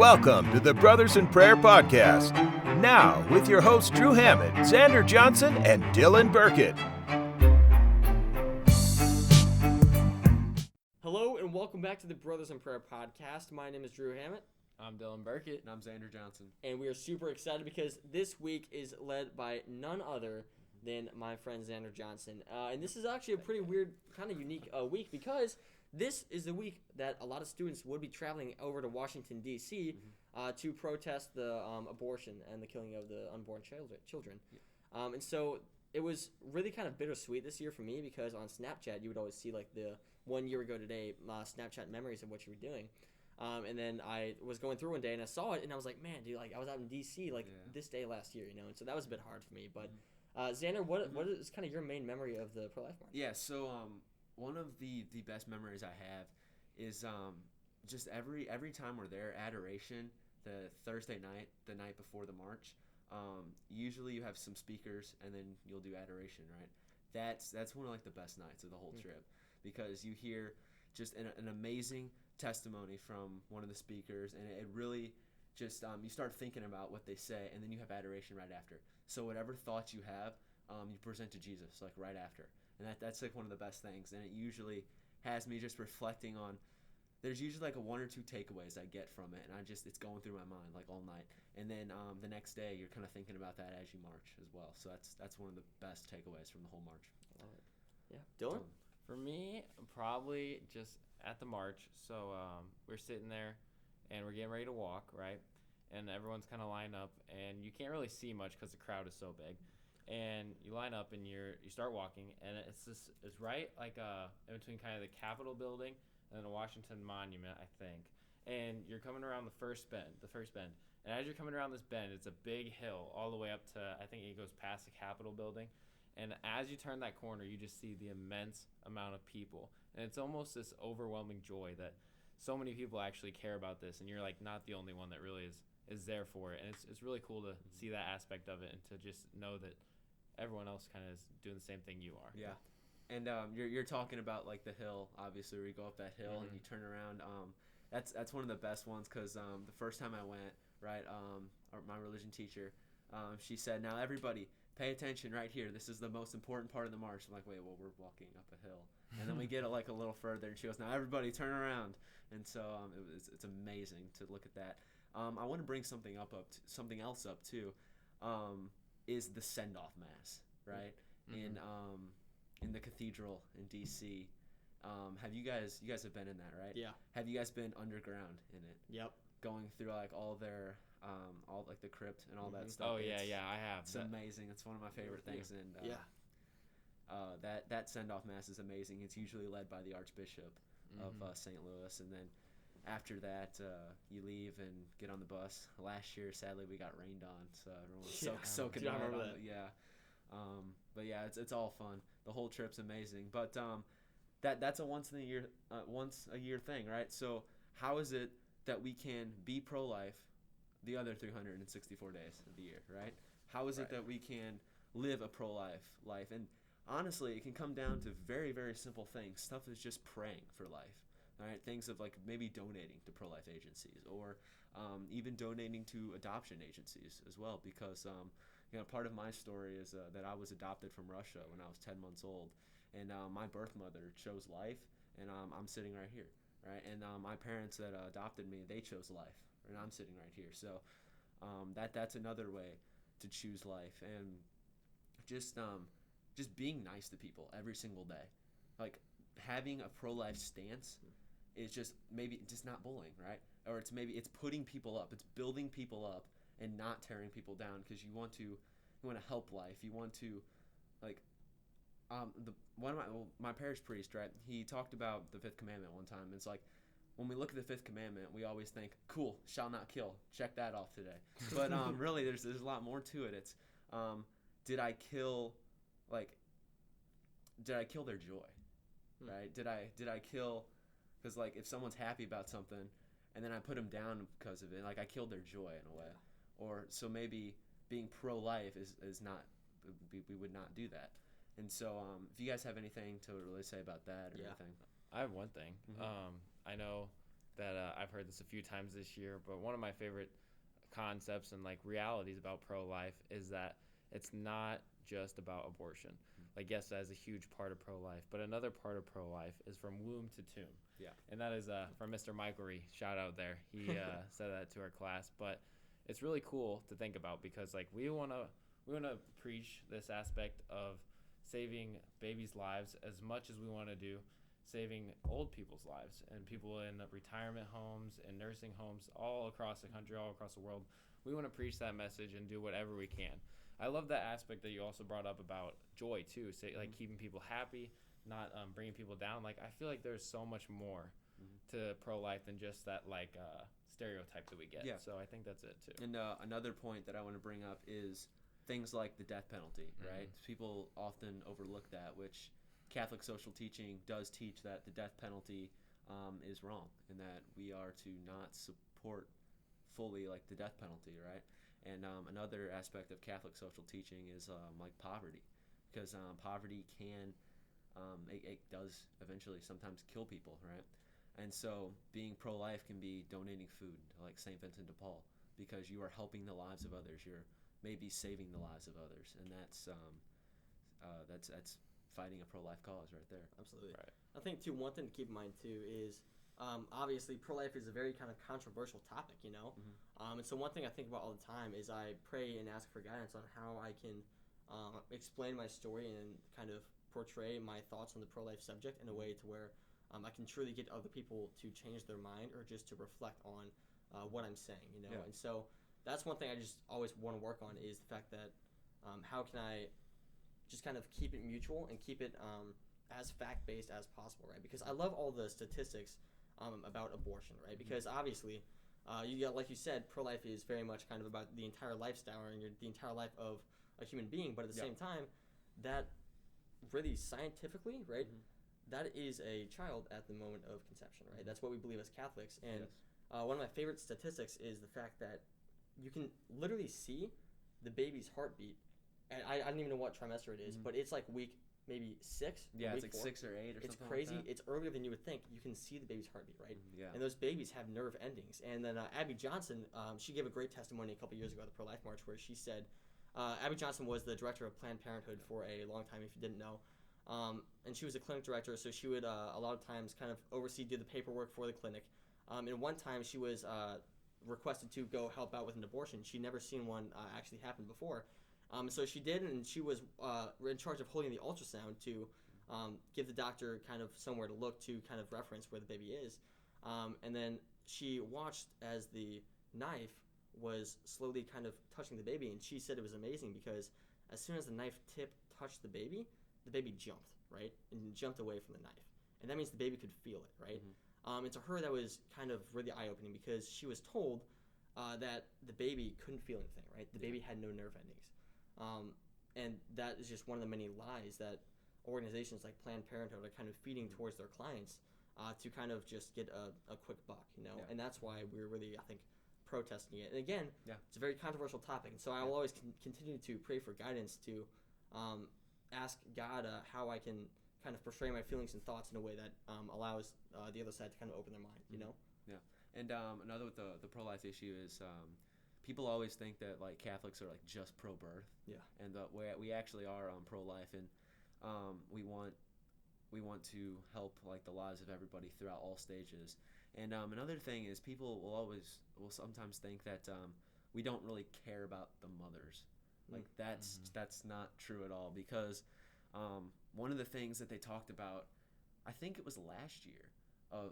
Welcome to the Brothers in Prayer podcast. Now, with your hosts Drew Hammond, Xander Johnson, and Dylan Burkett. Hello and welcome back to the Brothers in Prayer podcast. My name is Drew Hammond. I'm Dylan Burkett. And I'm Xander Johnson. And we are super excited because this week is led by none other than my friend Xander Johnson. And this is actually a pretty weird, kind of unique week because this is the week that a lot of students would be traveling over to Washington, D.C. To protest the abortion and the killing of the unborn children. And so it was really kind of bittersweet this year for me because on Snapchat you would always see like the 1 year ago today Snapchat memories of what you were doing. And then I was going through one day and I saw it and I was like, man, dude, like I was out in D.C. This day last year, you know, and so that was a bit hard for me. But Xander, what is kind of your main memory of the Prolife March? Yeah, so one of the best memories I have is just every time we're there, adoration, the Thursday night, the night before the march. Usually you have some speakers and then you'll do adoration, right? That's one of like the best nights of the whole trip because you hear just an amazing testimony from one of the speakers, and it really just you start thinking about what they say, and then you have adoration right after. So whatever thoughts you have, you present to Jesus like right after, and that's like one of the best things. And it usually has me just reflecting on. There's usually like a one or two takeaways I get from it, and it's going through my mind like all night. And then the next day you're kind of thinking about that as you march as well. So that's one of the best takeaways from the whole march. Yeah, Dylan. For me, probably just at the march. So we're sitting there, and we're getting ready to walk, right? And everyone's kind of lined up, and you can't really see much because the crowd is so big. And you line up, and you start walking, and it's right like in between kind of the Capitol building and then the Washington Monument, I think. And you're coming around the first bend. And as you're coming around this bend, it's a big hill all the way up to, I think it goes past the Capitol building. And as you turn that corner, you just see the immense amount of people. And it's almost this overwhelming joy that so many people actually care about this. And you're like not the only one that really is there for it. And it's really cool to see that aspect of it and to just know that everyone else kind of is doing the same thing you are. Yeah. And you're talking about like the hill, obviously, where you go up that hill and you turn around. That's one of the best ones because the first time I went, right, my religion teacher, she said, now everybody pay attention right here. This is the most important part of the march. I'm like, wait, well, we're walking up a hill. And then we get like a little further, and she goes, now everybody turn around. And so it's amazing to look at that. I want to bring something else up too, is the send-off mass, right? In the cathedral in D.C. Have you guys have been in that, right? Yeah. Have you guys been underground in it? Yep. Going through like all their all like the crypt and all that stuff. Oh yeah, I have. It's amazing. It's one of my favorite things. And that send-off mass is amazing. It's usually led by the Archbishop of St. Louis, and then after that you leave and get on the bus. Last year, sadly, we got rained on, so everyone was soaking wet on it. Yeah. But yeah, it's all fun. The whole trip's amazing. But that's a once a year thing, right? So how is it that we can be pro-life the other 364 days of the year, right? How is it that we can live a pro-life life? And honestly, it can come down to very, very simple things. Stuff is just praying for life, right? Things of like maybe donating to pro-life agencies or even donating to adoption agencies as well, because part of my story is that I was adopted from Russia when I was 10 months old, and my birth mother chose life, and I'm sitting right here, right? And my parents that adopted me, they chose life, and I'm sitting right here. So that's another way to choose life, and just being nice to people every single day. Like having a pro-life stance is just maybe just not bullying, right? Or it's putting people up, it's building people up and not tearing people down, because you want to help life. You want to like my parish priest, right? He talked about the fifth commandment one time. It's like when we look at the fifth commandment, we always think, cool, shall not kill. Check that off today. But really, there's a lot more to it. It's did I kill their joy, right? Did I kill, because like if someone's happy about something and then I put them down because of it, like I killed their joy in a way. Or so maybe being pro-life is not, we would not do that. And so if you guys have anything to really say about that or anything. I have one thing. I know that I've heard this a few times this year, but one of my favorite concepts and like realities about pro-life is that it's not just about abortion. Like, yes, that is a huge part of pro-life, but another part of pro-life is from womb to tomb. Yeah. And that is from Mr. Michael Ree. Shout out there. He said that to our class. But it's really cool to think about because like we wanna preach this aspect of saving babies' lives as much as we want to do saving old people's lives and people in retirement homes and nursing homes all across the country, all across the world. We want to preach that message and do whatever we can. I love that aspect that you also brought up about joy too, like keeping people happy, not bringing people down. Like I feel like there's so much more to pro-life than just that like stereotype that we get. Yeah. So I think that's it too. And another point that I want to bring up is things like the death penalty, right? People often overlook that, which Catholic social teaching does teach that the death penalty is wrong and that we are to not support fully like the death penalty, right? And another aspect of Catholic social teaching is like poverty, because poverty can, it does eventually sometimes kill people, right? And so being pro-life can be donating food to like St. Vincent de Paul because you are helping the lives of others. You're maybe saving the lives of others, and that's fighting a pro-life cause right there. Absolutely. Right. I think too, one thing to keep in mind too is obviously pro-life is a very kind of controversial topic, you know. And so one thing I think about all the time is I pray and ask for guidance on how I can explain my story and kind of portray my thoughts on the pro-life subject in a way to where I can truly get other people to change their mind or just to reflect on what I'm saying, you know. Yeah. And so that's one thing I just always want to work on is the fact that how can I just kind of keep it mutual and keep it as fact-based as possible, right? Because I love all the statistics about abortion, right? Because obviously, like you said, pro-life is very much kind of about the entire lifestyle and the entire life of a human being. But at the same time, that really scientifically, right, that is a child at the moment of conception, right? That's what we believe as Catholics. And one of my favorite statistics is the fact that you can literally see the baby's heartbeat. And I don't even know what trimester it is, but it's like week maybe 6. Yeah, it's week like 4. 6 or 8 or It's something crazy. like that. It's earlier than you would think. You can see the baby's heartbeat, right? Yeah. And those babies have nerve endings. And then Abby Johnson, she gave a great testimony a couple years ago at the Pro-Life March where she said, Abby Johnson was the director of Planned Parenthood for a long time, if you didn't know. And she was a clinic director, so she would a lot of times kind of do the paperwork for the clinic. And one time she was requested to go help out with an abortion. She'd never seen one actually happen before. So she did, and she was in charge of holding the ultrasound to give the doctor kind of somewhere to look to kind of reference where the baby is. And then she watched as the knife was slowly kind of touching the baby, and she said it was amazing because as soon as the knife tip touched the baby jumped, right? And jumped away from the knife. And that means the baby could feel it, right? And to her, that was kind of really eye-opening because she was told that the baby couldn't feel anything, right? The baby had no nerve endings. And that is just one of the many lies that organizations like Planned Parenthood are kind of feeding towards their clients to kind of just get a quick buck, you know? And that's why we're really, I think, protesting it. And again, it's a very controversial topic. And so I will always continue to pray for guidance to ask God how I can kind of portray my feelings and thoughts in a way that allows the other side to kind of open their mind, you know? Yeah. And another with the pro-life issue is people always think that like Catholics are like just pro-birth. Yeah. And we actually are pro-life, and we want to help like the lives of everybody throughout all stages. And another thing is people will sometimes think that we don't really care about the mothers. Like that's not true at all, because one of the things that they talked about, I think it was last year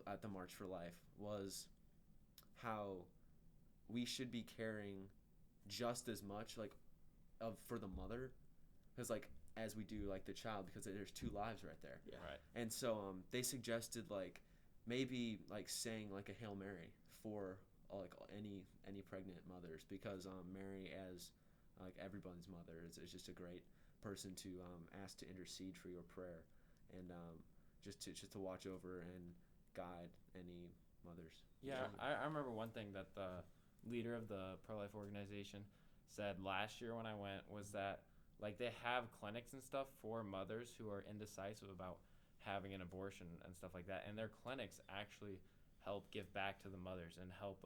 at the March for Life, was how we should be caring just as much like for the mother as we do like the child, because there's two lives right there. Yeah. Right. And so they suggested like maybe like saying like a Hail Mary for like any pregnant mothers, because Mary, as like everyone's mother, is just a great person to ask to intercede for your prayer, and just to watch over and guide any mothers. Yeah, I remember one thing that the leader of the pro-life organization said last year when I went was that like they have clinics and stuff for mothers who are indecisive about having an abortion and stuff like that, and their clinics actually help give back to the mothers and help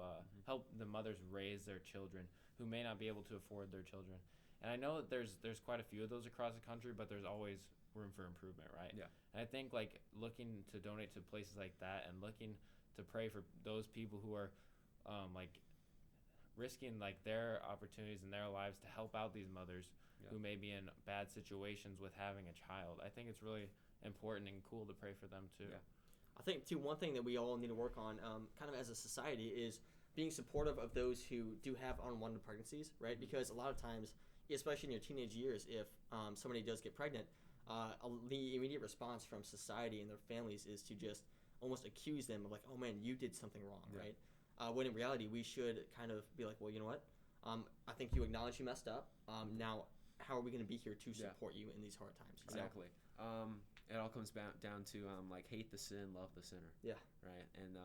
the mothers raise their children who may not be able to afford their children. And I know that there's quite a few of those across the country, but there's always room for improvement, right? Yeah. And I think like looking to donate to places like that and looking to pray for those people who are like risking like their opportunities in their lives to help out these mothers who may be in bad situations with having a child. I think it's really important and cool to pray for them too. Yeah. I think too, one thing that we all need to work on, kind of as a society, is being supportive of those who do have unwanted pregnancies, right? Because a lot of times, especially in your teenage years, if somebody does get pregnant, the immediate response from society and their families is to just almost accuse them of like, oh man, you did something wrong, right? When in reality, we should kind of be like, well, you know what? I think you acknowledge you messed up. Now, how are we going to be here to support you in these hard times? Exactly. It all comes down to like hate the sin, love the sinner. Yeah. Right. And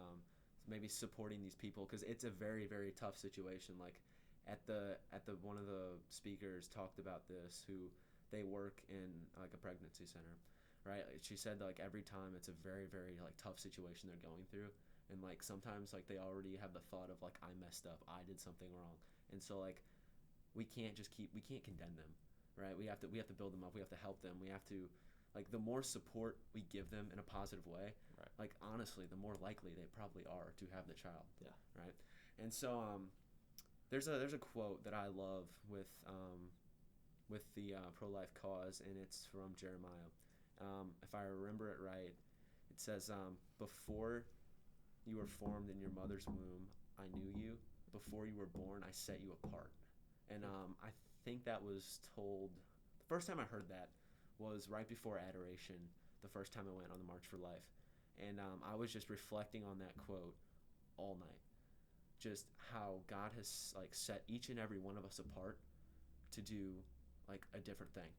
maybe supporting these people, because it's a very, very tough situation. Like at the one of the speakers talked about this, who they work in like a pregnancy center, right? She said like every time it's a very, very like tough situation they're going through, and like sometimes like they already have the thought of like, I messed up, I did something wrong, and so like we can't condemn them, right? We have to build them up, we have to help them, we have to, like, the more support we give them in a positive way, right, like honestly, the more likely they probably are to have the child. Yeah. Right. And so there's a quote that I love with the pro-life cause, and it's from Jeremiah. If I remember it right, it says, before you were formed in your mother's womb, I knew you. Before you were born, I set you apart. And I think that was told, the first time I heard that was right before Adoration, the first time I went on the March for Life. And I was just reflecting on that quote all night. Just how God has like set each and every one of us apart to do like a different thing.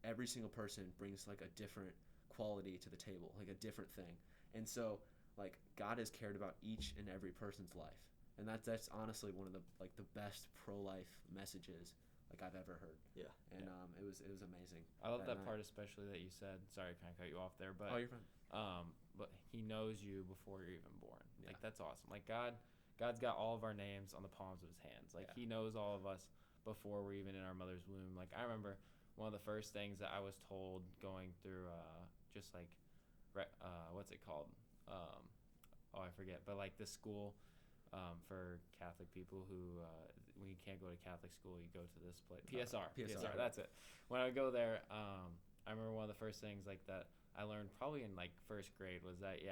Every single person brings like a different quality to the table, like a different thing. And so like God has cared about each and every person's life. And that's honestly one of the best pro-life messages like I've ever heard. Yeah. And it was amazing. I love that part especially that you said. Sorry, I kind of cut you off there, but you're fine. But He knows you before you're even born. Yeah. Like that's awesome. Like God's got all of our names on the palms of His hands. Like He knows all of us before we're even in our mother's womb. Like I remember one of the first things that I was told going through just like what's it called? I forget. But like the school for Catholic people who when you can't go to Catholic school, you go to this place. PSR. That's it. When I would go there, I remember one of the first things like that I learned probably in like first grade was that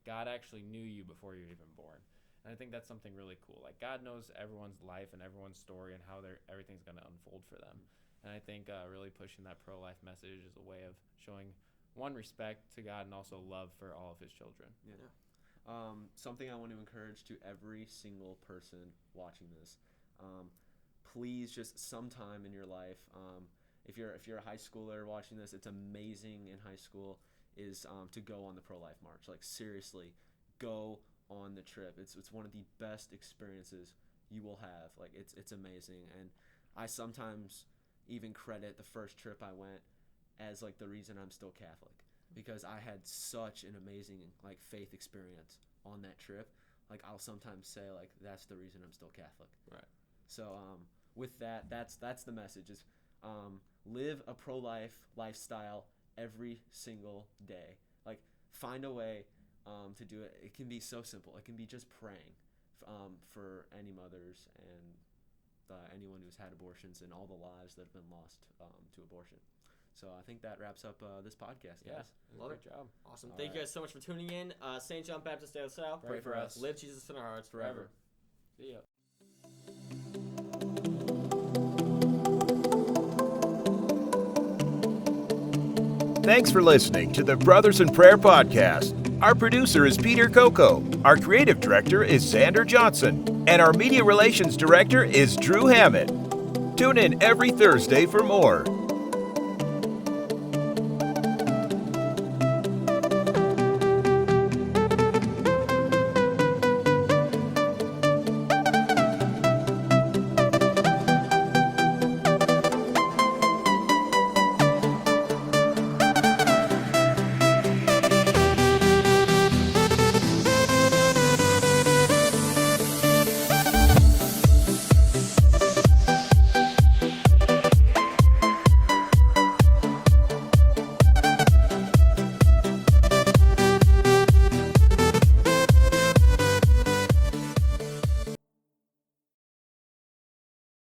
God actually knew you before you were even born. And I think that's something really cool. Like God knows everyone's life and everyone's story and how everything's going to unfold for them. And I think really pushing that pro-life message is a way of showing one, respect to God, and also love for all of His children. Yeah. Something I want to encourage to every single person watching this. Please, just sometime in your life, if you're a high schooler watching this, it's amazing in high school is to go on the pro-life march. Like seriously, go on the trip. It's one of the best experiences you will have. Like it's amazing, and I sometimes even credit the first trip I went as like the reason I'm still Catholic, because I had such an amazing like faith experience on that trip. Like I'll sometimes say like that's the reason I'm still Catholic. Right. So with that's the message is live a pro-life lifestyle every single day. Like find a way to do it. It can be so simple. It can be just praying for any mothers and anyone who's had abortions and all the lives that have been lost to abortion. So I think that wraps up this podcast, guys. Yeah, love Great it. Job. Awesome. Thank you guys so much for tuning in. St. John Baptist Day of the South. Pray for us. Live Jesus in our hearts forever. See ya. Thanks for listening to the Brothers in Prayer podcast. Our producer is Peter Coco. Our creative director is Xander Johnson. And our media relations director is Drew Hammett. Tune in every Thursday for more.